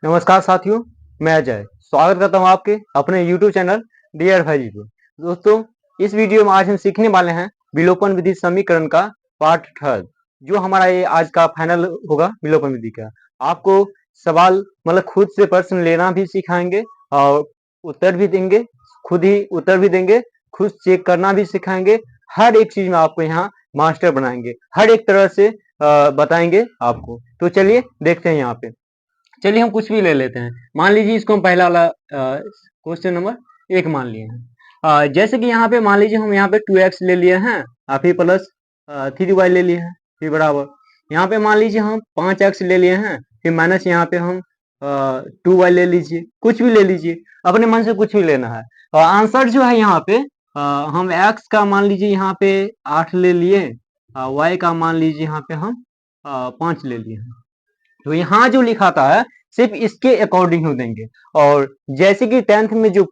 नमस्कार साथियों, मैं अजय स्वागत करता हूं आपके अपने YouTube चैनल डियर भाई जी पे। दोस्तों, इस वीडियो में आज हम सीखने वाले हैं विलोपन विधि समीकरण का पार्ट थर्ड, जो हमारा ये आज का फाइनल होगा विलोपन विधि का। आपको सवाल मतलब खुद से प्रश्न लेना भी सिखाएंगे और उत्तर भी देंगे, खुद ही उत्तर भी देंगे, खुद चेक करना भी सिखाएंगे। हर एक चीज में आपको यहाँ मास्टर बनाएंगे, हर एक तरह से बताएंगे आपको। तो चलिए देखते हैं यहाँ पे। चलिए हम कुछ भी ले लेते हैं। मान लीजिए इसको हम पहला वाला क्वेश्चन नंबर 1 मान लिए हैं। जैसे कि यहाँ पे मान लीजिए हम यहाँ पे 2x ले लिए हैं और फिर प्लस 3y ले लिए हैं, फिर बराबर यहाँ पे मान लीजिए हम 5x ले लिए हैं, फिर माइनस यहाँ पे हम 2y ले लीजिए, कुछ भी ले लीजिए, अपने मन से कुछ भी लेना है। और आंसर जो है यहाँ पे हम x का मान लीजिए यहाँ पे 8 ले लिए, y का मान लीजिए यहाँ पे हम 5 ले लिए हैं। तो यहाँ जो लिखा था है सिर्फ इसके अकॉर्डिंग हम देंगे। और जैसे कि 10th में जो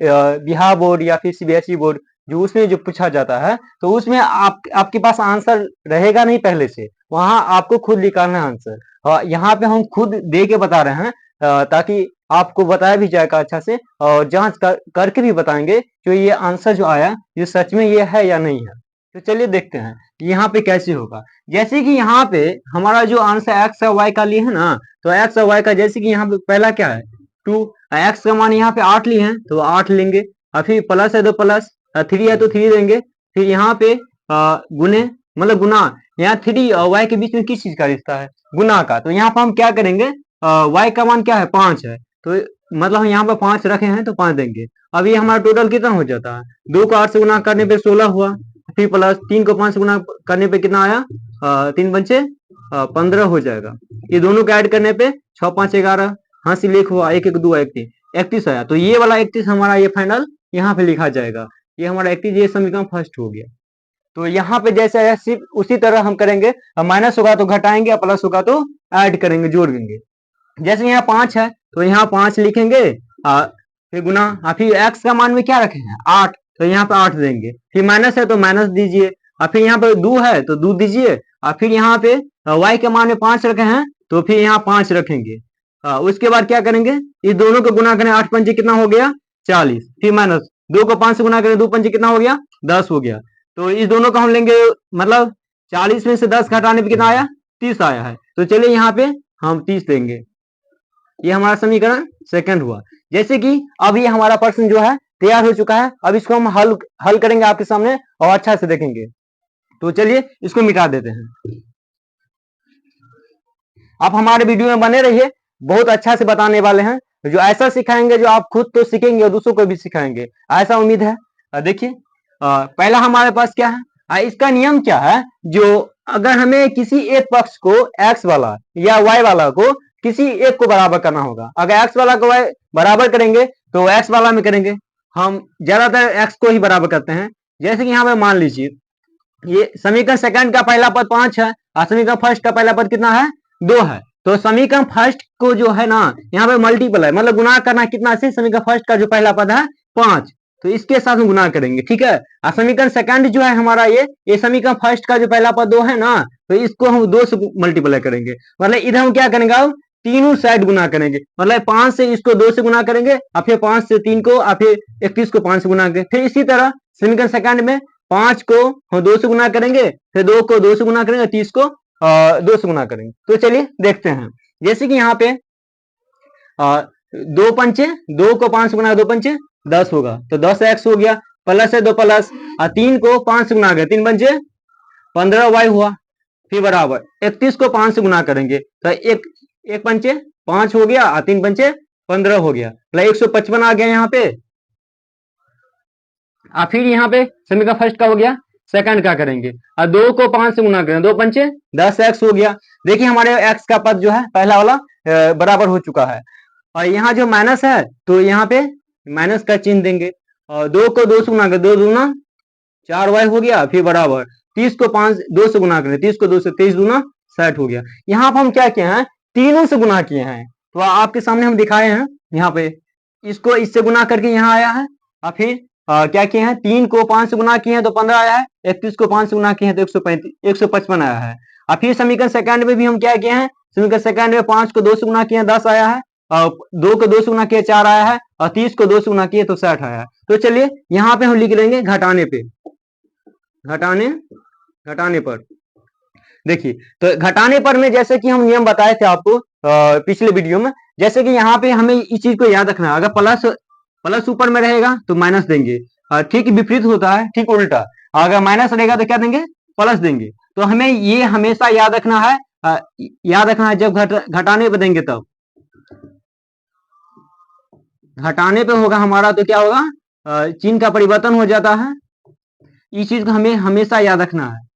बिहार बोर्ड या फिर सीबीएसई बोर्ड जो उसमें जो पूछा जाता है, तो उसमें आपके पास आंसर रहेगा नहीं पहले से, वहां आपको खुद निकालना है आंसर। और यहाँ पे हम खुद दे के बता रहे हैं ताकि आपको बताया भी जाएगा अच्छा से, और जांच करके भी बताएंगे जो ये आंसर जो आया ये सच में ये है या नहीं है। तो चलिए देखते हैं यहाँ पे कैसे होगा। जैसे कि यहाँ पे हमारा जो आंसर एक्स और वाई का लिए है ना, तो एक्स और वाई का जैसे कि यहाँ पे पहला क्या है 2, एक्स का मान यहाँ पे 8 लिए हैं तो 8 लेंगे, और फिर प्लस है तो प्लस, 3 है तो 3 देंगे। फिर यहाँ पे गुने मतलब गुना, यहाँ 3 और वाई के बीच में किस चीज का रिश्ता है, गुना का। तो यहाँ पर हम क्या करेंगे, वाई का मान क्या है 5 है, तो मतलब हम यहाँ पे 5 रखे हैं तो 5 देंगे। अब ये हमारा टोटल कितना हो जाता है, 2 को 8 से गुना करने पे 16 हुआ, फिर प्लस 3 को 5 से गुना करने पे कितना आया, 3 पंचे 15 हो जाएगा। ये दोनों को ऐड करने पे 6 5 11, हाँ से लेख हुआ 1 1 2 31 आया। तो ये वाला 31 हमारा ये फाइनल यहाँ पे लिखा जाएगा। ये हमारा 31 ये समीकरण फर्स्ट हो गया। तो यहाँ पे जैसे है सिर्फ उसी तरह हम करेंगे, माइनस होगा तो घटाएंगे, प्लस होगा तो ऐड करेंगे, जोड़ देंगे। जैसे यहाँ 5 है तो यहाँ 5 लिखेंगे, फिर गुना, फिर एक्स का मान में क्या रखे हैं 8, तो यहाँ पे 8 देंगे। फिर माइनस है तो माइनस दीजिए, और फिर यहाँ पे 2 है तो 2 दीजिए, और फिर यहाँ पे y के मान में 5 रखे हैं तो फिर यहाँ 5 रखेंगे। उसके बाद क्या करेंगे, इस दोनों को गुना करें, 8 पंजे कितना हो गया 40, फिर माइनस 2 को 5 से गुना करें, 2 पंजे कितना हो गया 10 हो गया। तो इस दोनों को हम लेंगे, मतलब 40 में से 10 घटाने पे कितना आया 30 आया है। तो चलिए यहाँ पे हम 30 देंगे। ये हमारा समीकरण सेकंड हुआ। जैसे कि अब ये हमारा प्रश्न जो है तैयार हो चुका है, अब इसको हम हल करेंगे आपके सामने और अच्छा से देखेंगे। तो चलिए इसको मिटा देते हैं। आप हमारे वीडियो में बने रहिए, बहुत अच्छा से बताने वाले हैं, जो ऐसा सिखाएंगे जो आप खुद तो सीखेंगे और दूसरों को भी सिखाएंगे, ऐसा उम्मीद है। देखिए पहला हमारे पास क्या है, इसका नियम क्या है, जो अगर हमें किसी एक पक्ष को एक्स वाला या वाई वाला को किसी एक को बराबर करना होगा। अगर एक्स वाला को वाई बराबर करेंगे तो एक्स वाला में करेंगे, हम ज्यादातर एक्स को ही बराबर करते हैं। जैसे कि यहाँ पे मान लीजिए ये समीकरण सेकंड का पहला पद 5 है और समीकरण फर्स्ट का पहला पद कितना है 2 है। तो समीकरण फर्स्ट को जो है ना यहाँ पे मल्टीपल है, मतलब गुना करना कितना से, समीकरण फर्स्ट का जो पहला पद है 5, तो इसके साथ हम गुना करेंगे, ठीक है। और समीकरण सेकंड जो है हमारा ये समीकरण फर्स्ट का जो पहला पद 2 है ना, तो इसको हम 2 से मल्टीप्लाई करेंगे, मतलब इधर हम क्या करेंगे अब तीनों साइड गुना करेंगे, मतलब 5 से इसको 2 से गुना करेंगे, और फिर 5 से 3 को, और फिर 31 को 5 से गुना करेंगे। फिर इसी तरह समीकरण सेकंड में 5 को हम 2 से गुना करेंगे, फिर 2 को 2 से गुना करेंगे, 30 को 2 से गुना करेंगे। तो चलिए देखते हैं। जैसे कि यहाँ पे 2 पंचे 2 को 5 से गुना 2 पंचे 10 होगा, तो 10x हो गया, प्लस है 2 प्लस, 3 को 5 से गुना करें, 3 पंचे 15y हुआ, फिर बराबर 31 को 5 से गुना करेंगे तो एक पंचे 5 हो गया, 3 पंचे 15 हो गया, मतलब 155 आ गया यहाँ पे। फिर यहाँ पे समीकरण फर्स्ट का हो गया, सेकंड का करेंगे, और 2 को 5 से गुना करें, 2 पंचे 10x हो गया। देखिए हमारे x का पद जो है पहला वाला बराबर हो चुका है, और यहाँ जो माइनस है तो यहाँ पे माइनस का चिन्ह देंगे, और 2 को 2 से गुना करें, 2 दूना 4y हो गया, फिर बराबर 30 को 5 2 से गुना करें, 30 को 2 से 23 दूना 60 हो गया। यहाँ पर हम क्या किए हैं, तीनों से गुना किए हैं, तो आपके सामने हम दिखाए हैं। यहाँ पे इसको इससे गुना करके यहाँ आया है, और फिर क्या किए हैं, 3 को 5 से गुना किए हैं तो 15 आया है, 31 को 5 से गुना किए हैं तो 155 आया है। और फिर समीकरण सेकंड में भी हम क्या किए हैं, समीकरण सेकंड में 5 को 2 से गुना किए हैं 10 आया है, 2 को 2 से गुना किया 4 आया है, और 30 को 2 से गुना किए तो 60 आया है। तो चलिए यहाँ पे हम लिख लेंगे घटाने पे, घटाने पर। देखिए तो घटाने पर में जैसे कि हम नियम बताए थे आपको पिछले वीडियो में, जैसे कि यहाँ पे हमें इस चीज को याद रखना है, अगर प्लस ऊपर में रहेगा तो माइनस देंगे, ठीक विपरीत होता है, ठीक उल्टा। अगर माइनस रहेगा तो क्या देंगे, प्लस देंगे। तो हमें ये हमेशा याद रखना है, जब घटाने पे देंगे तब। घटाने पे होगा हमारा तो क्या होगा, चिन्ह का परिवर्तन हो जाता है। इस चीज को हमें हमेशा याद रखना है।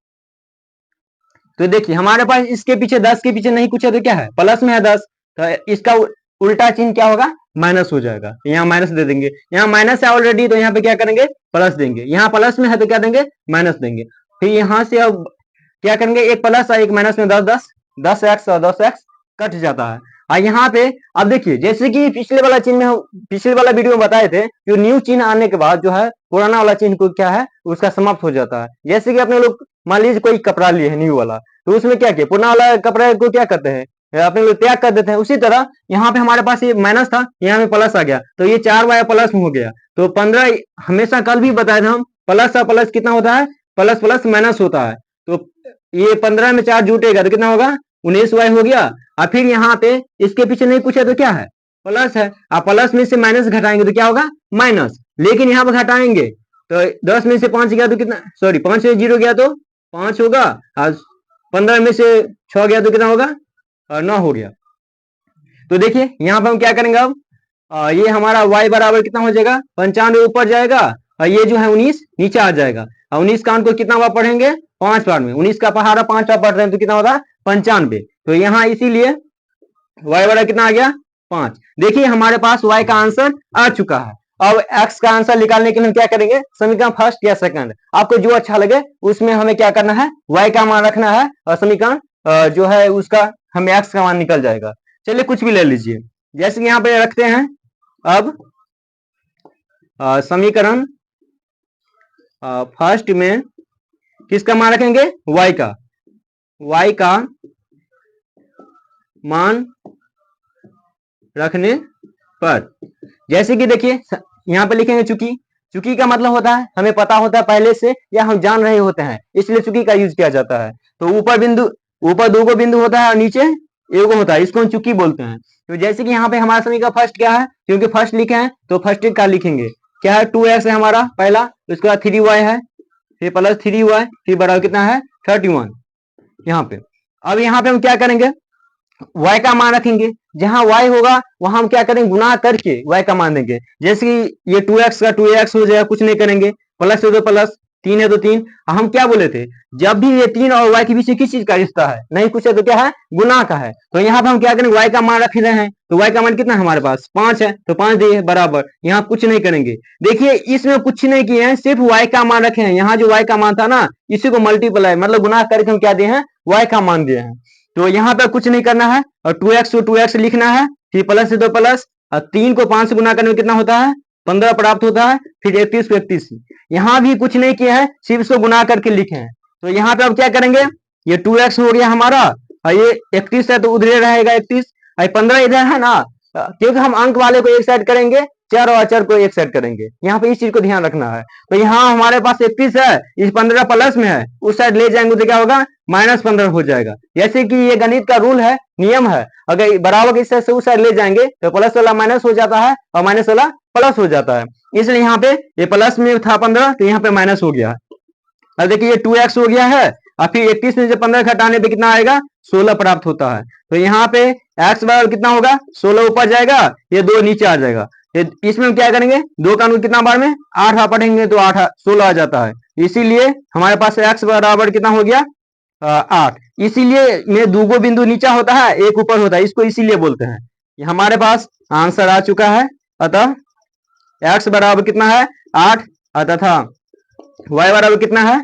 तो देखिए हमारे पास इसके पीछे 10 के पीछे नहीं कुछ है तो क्या है, प्लस में है 10, तो इसका उल्टा चिन्ह क्या होगा, माइनस हो जाएगा। यहाँ माइनस दे देंगे, यहाँ माइनस है ऑलरेडी तो यहाँ पे क्या करेंगे, प्लस देंगे। यहाँ प्लस में है तो क्या देंगे, माइनस देंगे। फिर यहाँ से अब क्या करेंगे, एक प्लस और एक माइनस में 10 एक्स और 10 एक्स कट जाता है। और यहाँ पे अब देखिए जैसे कि पिछले वाला चिन्ह में, पिछले वाला वीडियो में बताए थे, जो न्यू चिन्ह आने के बाद जो है पुराना वाला चिन्ह को क्या है, उसका समाप्त हो जाता है। जैसे कि अपने लोग मान लीजिए कोई कपड़ा लिए है न्यू वाला, तो उसमें क्या किया, पुराना वाला कपड़ा को क्या करते हैं, अपने लोग त्याग कर देते हैं। उसी तरह यहाँ पे हमारे पास ये माइनस था, यहाँ पे प्लस आ गया, तो ये 4 वाया प्लस में हो गया। तो 15 हमेशा कल भी बताए थे हम, प्लस और प्लस कितना होता है, प्लस प्लस माइनस होता है। तो ये 15 में 4 जुटेगा तो कितना होगा, 19 वाई हो गया। और फिर यहाँ पे इसके पीछे नहीं पूछा तो क्या है, प्लस है, आप प्लस में से माइनस घटाएंगे तो क्या होगा, माइनस। लेकिन यहाँ पर घटाएंगे तो 10 में से 5 गया तो कितना, सॉरी 5 से 0 गया तो 5 होगा, और 15 में से 6 गया तो कितना होगा, 9 हो गया। तो देखिए यहाँ पर हम क्या करेंगे अब, ये हमारा y बराबर कितना हो जाएगा, 95 ऊपर जाएगा, और ये जो है 19 नीचे आ जाएगा। 19 का को कितना बार पढ़ेंगे, 5 बार में। 19 का पहाड़ा 5 बार पढ़ रहे हैं तो कितना होगा, 95। तो यहाँ इसीलिए y बराबर कितना आ गया, 5। देखिए हमारे पास y का आंसर आ चुका है। अब x का आंसर निकालने के लिए हम क्या करेंगे, समीकरण फर्स्ट या सेकंड, आपको जो अच्छा लगे उसमें हमें क्या करना है, y का मान रखना है, और समीकरण जो है उसका हमें x का मान निकल जाएगा। चलिए कुछ भी ले लीजिए, जैसे कि यहाँ पे रखते हैं। अब समीकरण फर्स्ट में किसका मान रखेंगे, y का मान रखने पर, जैसे कि देखिए यहाँ पे लिखेंगे चूंकि का मतलब होता है हमें पता होता है पहले से, या हम जान रहे होते हैं, इसलिए चूंकि का यूज किया जाता है। तो ऊपर 2 को बिंदु होता है और नीचे 1 होता है, इसको हम चूंकि बोलते हैं। तो जैसे कि यहाँ पे हमारा समीकरण फर्स्ट क्या है, क्योंकि फर्स्ट लिखे हैं तो फर्स्ट का लिखेंगे, क्या है 2x है हमारा पहला, उसके बाद 3y है, फिर प्लस 3y, फिर बराबर कितना है 31 यहाँ पे। अब यहाँ पे हम क्या करेंगे, y का मान रखेंगे, जहां y होगा वहां हम क्या करेंगे, गुना करके y का मान देंगे। जैसे कि ये 2x का 2x हो जाएगा, कुछ नहीं करेंगे, प्लस है तो प्लस, 3 है तो 3। हम क्या बोले थे, जब भी ये 3 और y के बीच किस चीज का रिश्ता है, नहीं कुछ है तो क्या है, गुना का है। तो यहाँ पे हम क्या करेंगे, y का मान रख रहे हैं, तो y का मान कितना है हमारे पास 5 है, तो 5 दिए बराबर, यहाँ कुछ नहीं करेंगे। देखिए इसमें कुछ नहीं किए हैं, सिर्फ y का मान रखे हैं। यहाँ जो y का मान था ना, इसी को मल्टीप्लाई मतलब गुना करके हम क्या दिए हैं, y का मान दिए हैं। तो यहाँ पे कुछ नहीं करना है, और 2x को 2x लिखना है, फिर प्लस है तो प्लस, और 3 को 5 से गुना करने में कितना होता है, 15 प्राप्त होता है, फिर 31 को 31। यहाँ भी कुछ नहीं किया है, सिर्फ इसको गुना करके लिखे हैं। तो यहाँ पे अब क्या करेंगे, ये 2x हो गया हमारा, और ये 31 है तो उधर रहेगा 31, और 15 इधर है ना, क्योंकि हम अंक वाले को एक साइड करेंगे, चर और अचर को एक साइड करेंगे। यहाँ पे इस चीज को ध्यान रखना है। तो यहाँ हमारे पास 31 है, इस 15 प्लस में है, उस साइड ले जाएंगे तो क्या होगा, -15 हो जाएगा। जैसे कि ये गणित का रूल है, नियम है, अगर बराबर इस साइड से उस साइड ले जाएंगे तो प्लस वाला माइनस हो जाता है और माइनस वाला प्लस हो जाता है। इसलिए यहाँ पे ये प्लस में था 15, तो यहाँ पे माइनस हो गया। अब देखिए ये 2x हो गया है, और फिर 31 में से 15 घटाने पे कितना आएगा, 16 प्राप्त होता है। तो यहाँ पे x बराबर कितना होगा, 16 ऊपर जाएगा, ये 2 नीचे आ जाएगा। इसमें हम क्या करेंगे, 2 का कितना बार में 8 बार पढ़ेंगे तो 8 16 आ जाता है। इसीलिए हमारे पास x बराबर कितना हो गया, 8। इसीलिए में 2 बिंदु नीचा होता है, 1 ऊपर होता है, इसको इसीलिए बोलते हैं। ये हमारे पास आंसर आ चुका है। अतः x बराबर कितना है, 8, तथा y बराबर कितना है,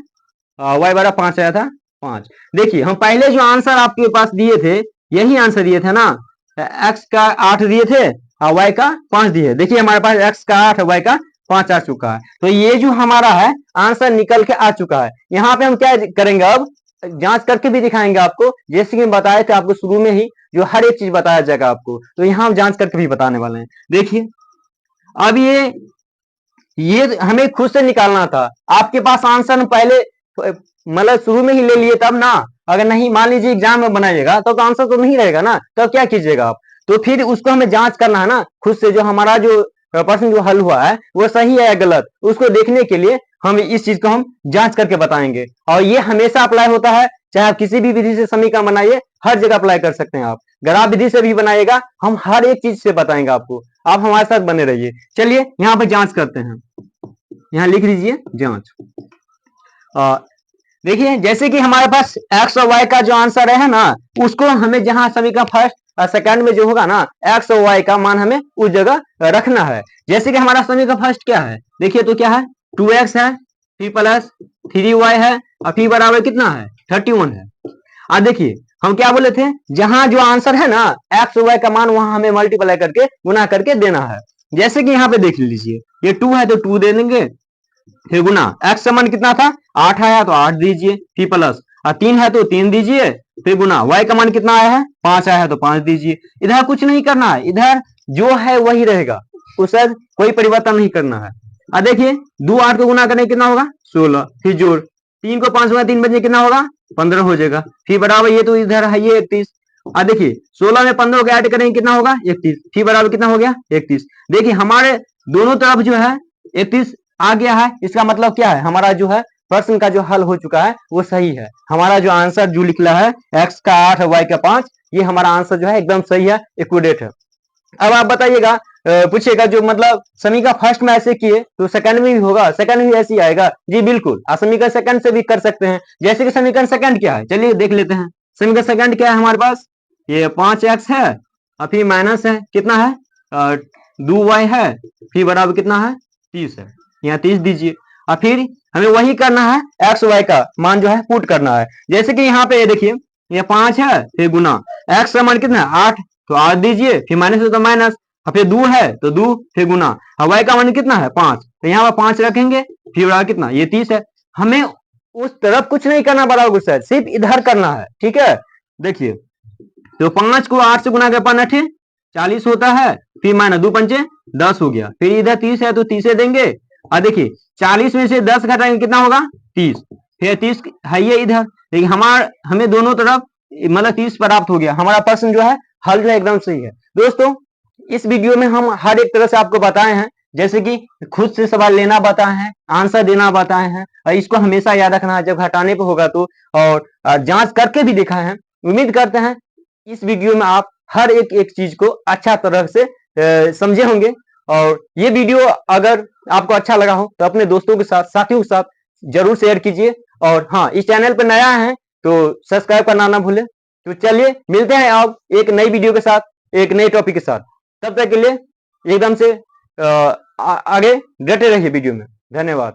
y बराबर 5 आया था, 5। देखिए हम पहले जो आंसर आपके पास दिए थे, यही आंसर दिए थे ना, x का 8 दिए थे और y का 5 दिए। देखिए हमारे पास x का 8 y का 5 आ चुका है। तो ये जो हमारा है आंसर निकल के आ चुका है। यहाँ पे हम क्या करेंगे, अब जांच करके भी दिखाएंगे आपको, जैसे कि हम बताए थे आपको शुरू में ही, जो हर एक चीज बताया जाएगा आपको, तो यहाँ हम जांच करके भी बताने वाले हैं। देखिए अब ये हमें खुद से निकालना था, आपके पास आंसर पहले मतलब शुरू में ही ले लिए तब ना, अगर नहीं मान लीजिए एग्जाम में बनाइएगा तो आंसर तो नहीं रहेगा ना, तो क्या कीजिएगा आप, तो फिर उसको हमें जांच करना है ना खुद से, जो हमारा जो प्रश्न जो हल हुआ है वो सही है या गलत, उसको देखने के लिए हम इस चीज को हम जांच करके बताएंगे। और ये हमेशा अप्लाई होता है, चाहे आप किसी भी विधि से समीकरण बनाइए, हर जगह अप्लाई कर सकते हैं आप। ग्राफ विधि से भी बनाइएगा, हम हर एक चीज से बताएंगे आपको, आप हमारे साथ बने रहिए। चलिए यहाँ पे जांच करते हैं, यहाँ लिख लीजिए जांच। देखिए जैसे कि हमारे पास एक्स और वाई का जो आंसर है ना, उसको हमें जहां समीकरण फर्स्ट और सेकंड में जो होगा ना, एक्स और वाई का मान हमें उस जगह रखना है। जैसे कि हमारा समीकरण फर्स्ट क्या है, देखिए तो क्या है, 2x है, फिर प्लस 3y है, और फिर बराबर कितना है, 31 है। अब देखिए हम क्या बोले थे, जहां जो आंसर है ना एक्स और वाई का मान, वहां हमें मल्टीप्लाई करके गुना करके देना है। जैसे कि यहाँ पे देख लीजिए, ये 2 है तो 2 दे देंगे, फिर गुना, एक्स का मान कितना था 8 आया तो 8 दीजिए, फिर प्लस 3 है तो 3 दीजिए, फिर गुना, वाई का मान कितना आया है 5 आया है तो 5 दीजिए। इधर कुछ नहीं करना है, इधर जो है वही रहेगा, उससे कोई परिवर्तन नहीं करना है। अब देखिए 2 8 को गुना करने कितना होगा 16, फिर जोड़, 3 को 5 गुना 3 बजे कितना होगा 15 हो जाएगा, फिर बराबर ये तो इधर है ये 31। अब देखिए 16 में 15 को ऐड करेंगे कितना होगा 31, फिर बराबर कितना हो गया 31। देखिए हमारे दोनों तरफ जो है 31 आ गया है, इसका मतलब क्या है, हमारा जो है प्रश्न का जो हल हो चुका है वो सही है। हमारा जो आंसर जो निकला है एक्स का 8 वाई का 5, ये हमारा आंसर जो है एकदम सही है, एक्यूरेट है। अब आप बताइएगा, पूछिएगा जो मतलब समीकरण फर्स्ट में ऐसे किए तो सेकंड में भी होगा, सेकंड में भी ऐसे ही आएगा। जी बिल्कुल, आप समीकरण सेकंड से भी कर सकते हैं। जैसे कि समीकरण सेकंड क्या है, चलिए देख लेते हैं। समीकरण सेकंड क्या है हमारे पास, ये 5x है और फिर माइनस है कितना है 2y है, फिर बराबर कितना है 30 है, यहाँ 30 दीजिए। और फिर हमें वही करना है, एक्स वाई का मान जो है पुट करना है। जैसे कि यहाँ पे देखिए ये 5 है, फिर गुना, एक्स का मान कितना है 8 तो 8 दीजिए, फिर माइनस है तो माइनस, और फिर 2 है तो 2, फिर गुना, और वाई का मान कितना है 5, तो यहाँ पर 5 रखेंगे, फिर बराबर कितना ये 30 है। हमें उस तरफ कुछ नहीं करना बराबर गुस्सा है, सिर्फ इधर करना है, ठीक है। देखिए तो 5 को 8 से गुना कर 5 40 होता है, फिर माइनस 2 पंचे 10 हो गया, फिर इधर 30 है तो 30 देंगे। और देखिए 40 में से 10 घटाएंगे कितना होगा 30, फिर 30 है ये इधर, देखिए हमें दोनों तरफ मतलब 30 प्राप्त हो गया। हमारा प्रश्न जो है हल जो है एकदम सही है। दोस्तों इस वीडियो में हम हर एक तरह से आपको बताए हैं, जैसे कि खुद से सवाल लेना बताए हैं, आंसर देना बताए हैं, और इसको हमेशा याद रखना है जब घटाने पे होगा तो, और जांच करके भी दिखा है। उम्मीद करते हैं इस वीडियो में आप हर एक एक चीज को अच्छा तरह से समझे होंगे। और ये वीडियो अगर आपको अच्छा लगा हो तो अपने दोस्तों के साथ, साथियों के साथ जरूर शेयर कीजिए। और हाँ, इस चैनल पर नया है तो सब्सक्राइब करना ना भूलें। तो चलिए मिलते हैं अब एक नई वीडियो के साथ, एक नए टॉपिक के साथ। तब तक के लिए एकदम से आगे डटे रहिए वीडियो में। धन्यवाद।